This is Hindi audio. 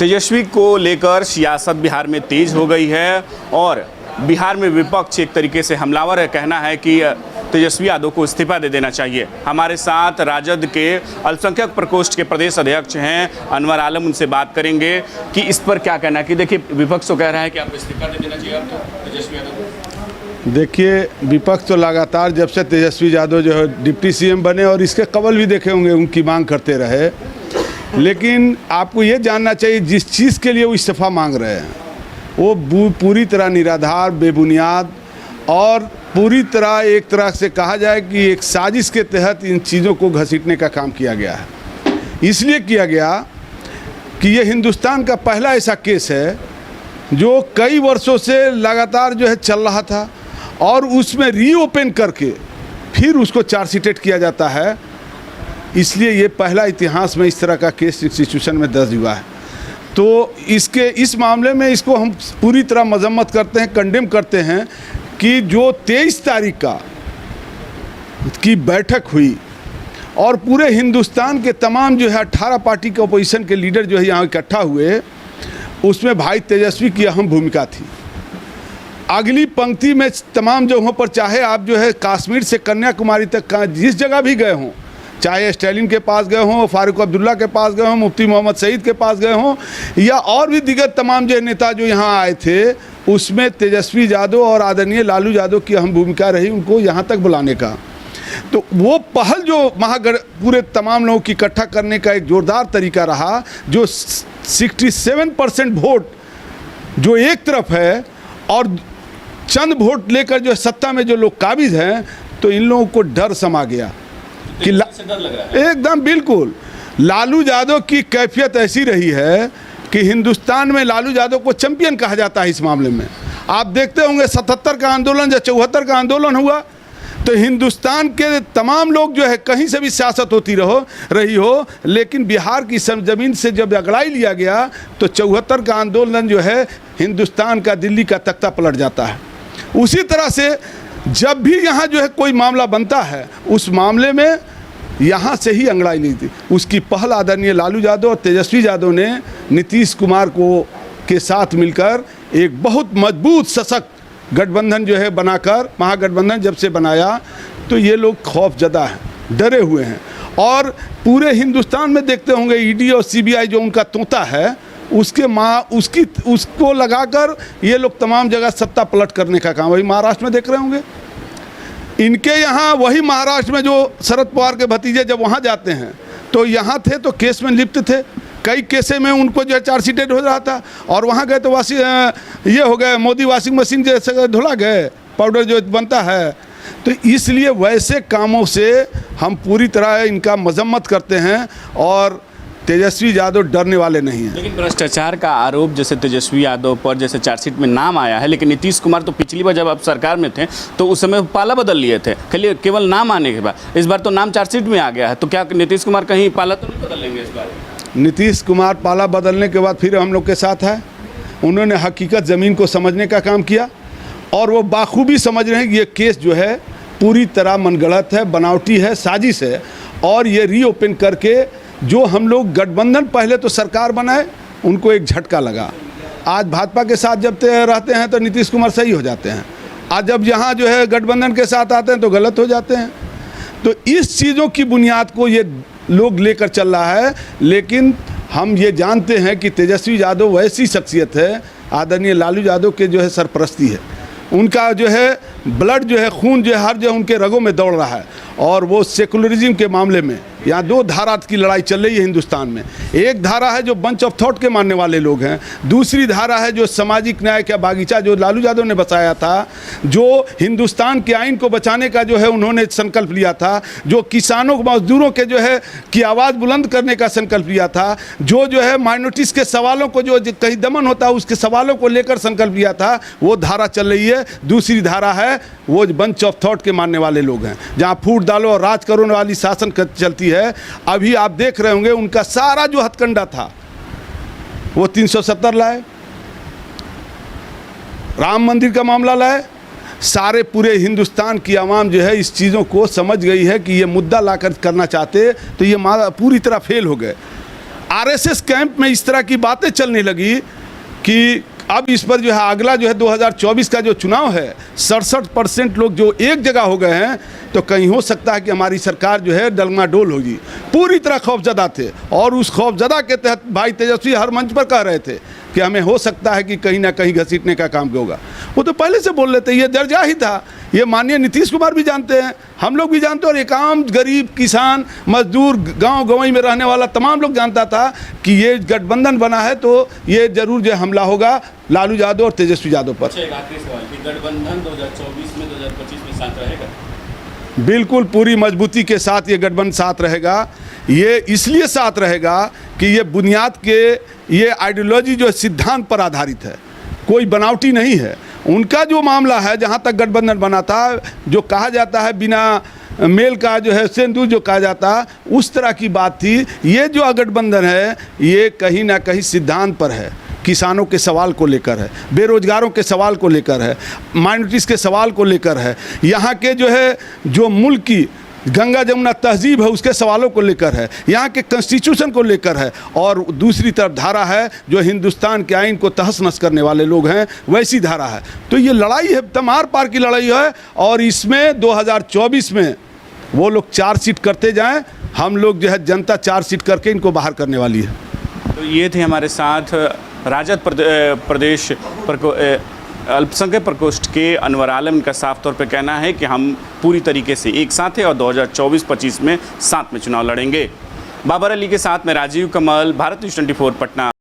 तेजस्वी को लेकर सियासत बिहार में तेज हो गई है और बिहार में विपक्ष एक तरीके से हमलावर है। कहना है कि तेजस्वी यादव को इस्तीफा दे देना चाहिए। हमारे साथ राजद के अल्पसंख्यक प्रकोष्ठ के प्रदेश अध्यक्ष हैं अनवर आलम, उनसे बात करेंगे कि इस पर क्या कहना है। कि देखिए, विपक्ष तो कह रहा है कि आपको इस्तीफा दे देना चाहिए आपको तेजस्वी यादव को। देखिए, विपक्ष तो लगातार जब से तेजस्वी यादव जो है डिप्टी सीएम बने और इसके कबल भी देखे होंगे उनकी मांग करते रहे, लेकिन आपको ये जानना चाहिए जिस चीज़ के लिए वो इस्तीफा मांग रहे हैं वो पूरी तरह निराधार, बेबुनियाद और पूरी तरह एक तरह से कहा जाए कि एक साजिश के तहत इन चीज़ों को घसीटने का काम किया गया है। इसलिए किया गया कि ये हिंदुस्तान का पहला ऐसा केस है जो कई वर्षों से लगातार जो है चल रहा था और उसमें रीओपन करके फिर उसको चार्जशीटेड किया जाता है। इसलिए ये पहला इतिहास में इस तरह का केस इंस्टीट्यूशन में दर्ज हुआ है। तो इस मामले में इसको हम पूरी तरह मजम्मत करते हैं, कंडेम करते हैं कि जो 23 तारीख की बैठक हुई और पूरे हिंदुस्तान के तमाम जो है 18 पार्टी के अपोजिशन के लीडर जो है यहाँ इकट्ठा हुए, उसमें भाई तेजस्वी की अहम भूमिका थी। अगली पंक्ति में तमाम जगहों पर, चाहे आप जो है कश्मीर से कन्याकुमारी तक जिस जगह भी गए हों, चाहे स्टालिन के पास गए हों, फारूक अब्दुल्ला के पास गए हों, मुफ्ती मोहम्मद सईद के पास गए हों या और भी दीगर तमाम जो नेता जो यहाँ आए थे, उसमें तेजस्वी यादव और आदरणीय लालू यादव की अहम भूमिका रही उनको यहाँ तक बुलाने का। तो वो पहल जो पूरे तमाम लोगों की इकट्ठा करने का एक जोरदार तरीका रहा, जो 67% वोट जो एक तरफ है और चंद वोट लेकर जो सत्ता में जो लोग काबिज हैं, तो इन लोगों को डर समा गया कि डर लग रहा है। एकदम बिल्कुल लालू यादव की कैफियत ऐसी रही है कि हिंदुस्तान में लालू यादव को चैंपियन कहा जाता है। इस मामले में आप देखते होंगे 77 का आंदोलन या 74 का आंदोलन हुआ तो हिंदुस्तान के तमाम लोग जो है कहीं से भी सियासत होती रही हो, लेकिन बिहार की ज़मीन से जब अगड़ाई लिया गया तो 74 का आंदोलन जो है हिंदुस्तान का, दिल्ली का तख्ता पलट जाता है। उसी तरह से जब भी यहाँ जो है कोई मामला बनता है, उस मामले में यहाँ से ही अंगड़ाई ली थी। उसकी पहल आदरणीय लालू यादव और तेजस्वी यादव ने नीतीश कुमार के साथ मिलकर एक बहुत मजबूत सशक्त गठबंधन जो है बनाकर, महागठबंधन जब से बनाया तो ये लोग खौफजदा हैं, डरे हुए हैं। और पूरे हिंदुस्तान में देखते होंगे ईडी और सीबीआई जो उनका तोता है, उसको लगाकर ये लोग तमाम जगह सत्ता पलट करने का काम, वही महाराष्ट्र में देख रहे होंगे। इनके यहाँ वही महाराष्ट्र में जो शरद पवार के भतीजे जब वहाँ जाते हैं तो यहाँ थे तो केस में लिप्त थे, कई केसे में उनको जो है चार्जशीटेड हो रहा था और वहाँ गए तो ये हो गए मोदी वॉशिंग मशीन जैसे धुला गए, पाउडर जो बनता है। तो इसलिए वैसे कामों से हम पूरी तरह इनका मजम्मत करते हैं और तेजस्वी यादव डरने वाले नहीं हैं। लेकिन भ्रष्टाचार का आरोप जैसे तेजस्वी यादव पर जैसे चार्जशीट में नाम आया है, लेकिन नीतीश कुमार तो पिछली बार जब आप सरकार में थे तो उस समय पाला बदल लिए थे, केवल नाम आने के बाद। इस बार तो नाम चार्जशीट में आ गया है, तो क्या नीतीश कुमार कहीं पाला तो नहीं बदल लेंगे इस बार? नीतीश कुमार पाला बदलने के बाद फिर हम लोग के साथ है। उन्होंने हकीकत ज़मीन को समझने का काम किया और वो बाखूबी समझ रहे हैं कि ये केस जो है पूरी तरह मनगढ़ंत है, बनावटी है, साजिश है। और ये रीओपन करके जो हम लोग गठबंधन पहले तो सरकार बनाए, उनको एक झटका लगा। आज भाजपा के साथ जब रहते हैं तो नीतीश कुमार सही हो जाते हैं, आज जब यहाँ जो है गठबंधन के साथ आते हैं तो गलत हो जाते हैं। तो इस चीज़ों की बुनियाद को ये लोग लेकर चल रहा है। लेकिन हम ये जानते हैं कि तेजस्वी यादव वैसी शख्सियत है, आदरणीय लालू यादव के जो है सरपरस्ती है, उनका जो है ब्लड जो है, खून जो है हर जो उनके रगों में दौड़ रहा है। और वो सेकुलरिज्म के मामले में यहाँ दो धारा की लड़ाई चल रही है हिंदुस्तान में। एक धारा है जो बंच ऑफ थॉट के मानने वाले लोग हैं, दूसरी धारा है जो सामाजिक न्याय का बागीचा जो लालू यादव ने बसाया था, जो हिंदुस्तान के आइन को बचाने का जो है उन्होंने संकल्प लिया था, जो किसानों मजदूरों के जो है की आवाज़ बुलंद करने का संकल्प लिया था, जो है माइनॉरिटीज के सवालों को जो कहीं दमन होता है उसके सवालों को लेकर संकल्प लिया था, वो धारा चल रही है। दूसरी धारा है वो बंच ऑफ थॉट के मानने वाले लोग हैं, जहाँ फूट डालो और राज करो वाली शासन चलती है। अभी आप देख रहे होंगे उनका सारा जो हथकंडा था वो 370 लाए, राम मंदिर का मामला लाए। सारे पूरे हिंदुस्तान की आवाम जो है इस चीज़ों को समझ गई है कि ये मुद्दा लाकर करना चाहते तो ये पूरी तरह फेल हो गए। आरएसएस कैंप में इस तरह की बातें चलने लगी कि अब इस पर जो है अगला जो है 2024 का जो चुनाव है 67% लोग जो एक जगह हो गए हैं, तो कहीं हो सकता है कि हमारी सरकार जो है डलमाडोल होगी। पूरी तरह खौफजदा थे और उस खौफजदा के तहत भाई तेजस्वी हर मंच पर कह रहे थे कि हमें हो सकता है कि कहीं ना कहीं घसीटने का काम होगा। वो तो पहले से बोल रहे थे, ये दर्जा ही था, ये माननीय नीतीश कुमार भी जानते हैं, हम लोग भी जानते हैं, और एक आम गरीब किसान मजदूर गांव गंवई में रहने वाला तमाम लोग जानता था कि ये गठबंधन बना है तो ये जरूर जो हमला होगा लालू यादव और तेजस्वी यादव पर। एक आखिरी सवाल कि गठबंधन 2024 में 2025 में साथ रहेगा? बिल्कुल पूरी मजबूती के साथ ये गठबंधन साथ रहेगा। ये इसलिए साथ रहेगा कि ये बुनियाद के ये आइडियोलॉजी जो सिद्धांत पर आधारित है, कोई बनावटी नहीं है। उनका जो मामला है, जहाँ तक गठबंधन बना था, जो कहा जाता है बिना मेल का जो है सिंदूर जो कहा जाता, उस तरह की बात थी। ये जो गठबंधन है ये कहीं ना कहीं सिद्धांत पर है, किसानों के सवाल को लेकर है, बेरोजगारों के सवाल को लेकर है, माइनॉरिटीज़ के सवाल को लेकर है, यहाँ के जो है जो मुल्क की गंगा जमुना तहजीब है उसके सवालों को लेकर है, यहाँ के कॉन्स्टिट्यूशन को लेकर है, और दूसरी तरफ धारा है जो हिंदुस्तान के आइन को तहस नहस करने वाले लोग हैं, वैसी धारा है। तो ये लड़ाई है, तमार पार की लड़ाई है, और इसमें 2024 में वो लोग चार्जशीट करते जाएं, हम लोग जो है जनता चार्जशीट करके इनको बाहर करने वाली है। तो ये थे हमारे साथ राजद प्रदेश अल्पसंख्यक प्रकोष्ठ के अनवर आलम का साफ तौर पे कहना है कि हम पूरी तरीके से एक साथ हैं और 2024-25 में साथ में चुनाव लड़ेंगे। बाबर अली के साथ में राजीव कमल, भारत न्यूज़ 24 पटना।